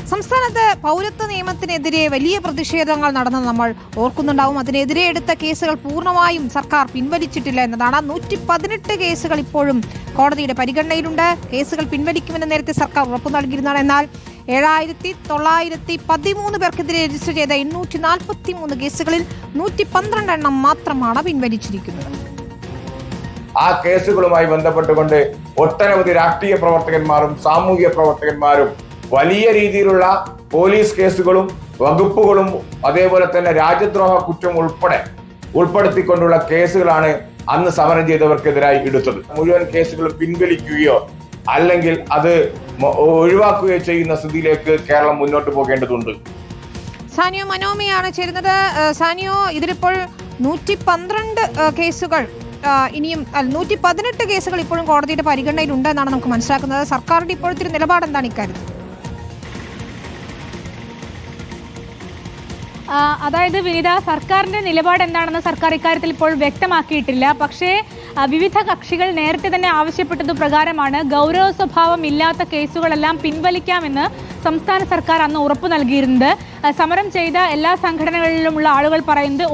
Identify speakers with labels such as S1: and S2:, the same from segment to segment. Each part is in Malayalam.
S1: സംസ്ഥാനത്ത് പൗരത്വ നിയമത്തിനെതിരെ വലിയ പ്രതിഷേധങ്ങൾ നടന്നത് നമ്മൾ ഓർക്കുന്നുണ്ടാവും. അതിനെതിരെ എടുത്ത കേസുകൾ പൂർണ്ണമായും സർക്കാർ പിൻവലിച്ചിട്ടില്ല എന്നതാണ്. 118 കേസുകൾ ഇപ്പോഴും കോടതിയുടെ പരിഗണനയിലുണ്ട്. കേസുകൾ പിൻവലിക്കുമെന്ന് നേരത്തെ സർക്കാർ ഉറപ്പു നൽകിയിരുന്നതാണ്. എന്നാൽ 7913 പേർക്കെതിരെ രജിസ്റ്റർ ചെയ്ത 843 കേസുകളിൽ 112 എണ്ണം മാത്രമാണ് പിൻവലിച്ചിരിക്കുന്നത്.
S2: ആ കേസുകളുമായി ബന്ധപ്പെട്ടുകൊണ്ട് ഒട്ടനവധി രാഷ്ട്രീയ പ്രവർത്തകന്മാരും സാമൂഹിക പ്രവർത്തകന്മാരും വലിയ രീതിയിലുള്ള പോലീസ് കേസുകളും വകുപ്പുകളും അതേപോലെ തന്നെ രാജ്യദ്രോഹ കുറ്റം ഉൾപ്പെടുത്തിക്കൊണ്ടുള്ള കേസുകളാണ് അന്ന് സമരം ചെയ്തവർക്കെതിരായി എടുത്തത്. മുഴുവൻ കേസുകൾ പിൻവലിക്കുകയോ അല്ലെങ്കിൽ അത് ഒഴിവാക്കുകയോ ചെയ്യുന്ന സ്ഥിതിയിലേക്ക് കേരളം മുന്നോട്ട് പോകേണ്ടതുണ്ട്.
S1: സാനിയോ മനോമയാണ് ചേരുന്നത്. സാനിയോ, ഇതിലിപ്പോൾ 112 കേസുകൾ ഇനിയും 118 കേസുകൾ ഇപ്പോഴും കോടതിയുടെ പരിഗണനയിലുണ്ട് എന്നാണ് നമുക്ക് മനസ്സിലാക്കുന്നത്. സർക്കാരിന്റെ ഇപ്പോഴത്തെ നിലപാട് എന്താണ് ഇക്കാര്യത്തിൽ?
S3: അതായത് വിനിത, സർക്കാരിന്റെ നിലപാട് എന്താണെന്ന് സർക്കാർ ഇക്കാര്യത്തിൽ ഇപ്പോൾ വ്യക്തമാക്കിയിട്ടില്ല. പക്ഷേ വിവിധ കക്ഷികൾ നേരത്തെ തന്നെ ആവശ്യപ്പെട്ടത് പ്രകാരമാണ് ഗൗരവ സ്വഭാവം ഇല്ലാത്ത കേസുകളെല്ലാം പിൻവലിക്കാമെന്ന് സംസ്ഥാന സർക്കാർ അന്ന് ഉറപ്പു നൽകിയിരുന്നത്. സമരം ചെയ്ത എല്ലാ സംഘടനകളിലുമുള്ള ആളുകൾ പറയുന്നത്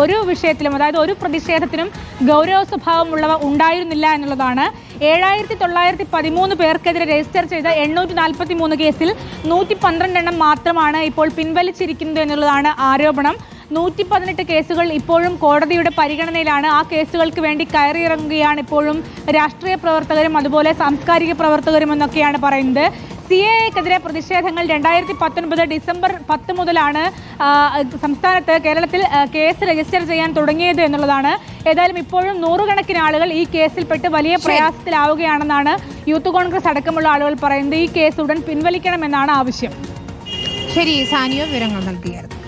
S3: ഒരു വിഷയത്തിലും, അതായത് ഒരു പ്രതിഷേധത്തിനും ഗൗരവ സ്വഭാവമുള്ളവ ഉണ്ടായിരുന്നില്ല എന്നുള്ളതാണ്. 7913 പേർക്കെതിരെ രജിസ്റ്റർ ചെയ്ത 843 കേസിൽ 112 എണ്ണം മാത്രമാണ് ഇപ്പോൾ പിൻവലിച്ചിരിക്കുന്നത് എന്നുള്ളതാണ് ആരോപണം. 118 കേസുകൾ ഇപ്പോഴും കോടതിയുടെ പരിഗണനയിലാണ്. ആ കേസുകൾക്ക് വേണ്ടി കയറിയിറങ്ങുകയാണ് ഇപ്പോഴും രാഷ്ട്രീയ പ്രവർത്തകരും അതുപോലെ സാംസ്കാരിക പ്രവർത്തകരും എന്നൊക്കെയാണ് പറയുന്നത്. CAA-ക്കെതിരെ പ്രതിഷേധങ്ങൾ 2019 ഡിസംബർ 10 മുതലാണ് സംസ്ഥാനത്ത് കേരളത്തിൽ കേസ് രജിസ്റ്റർ ചെയ്യാൻ തുടങ്ങിയത് എന്നുള്ളതാണ്. ഏതായാലും ഇപ്പോഴും നൂറുകണക്കിന് ആളുകൾ ഈ കേസിൽപ്പെട്ട് വലിയ പ്രയാസത്തിലാവുകയാണെന്നാണ് യൂത്ത് കോൺഗ്രസ് അടക്കമുള്ള ആളുകൾ പറയുന്നത്. ഈ കേസ് ഉടൻ പിൻവലിക്കണമെന്നാണ് ആവശ്യം.
S1: ശരി സാനിയോ, വിവരങ്ങൾ നൽകിയായിരുന്നു.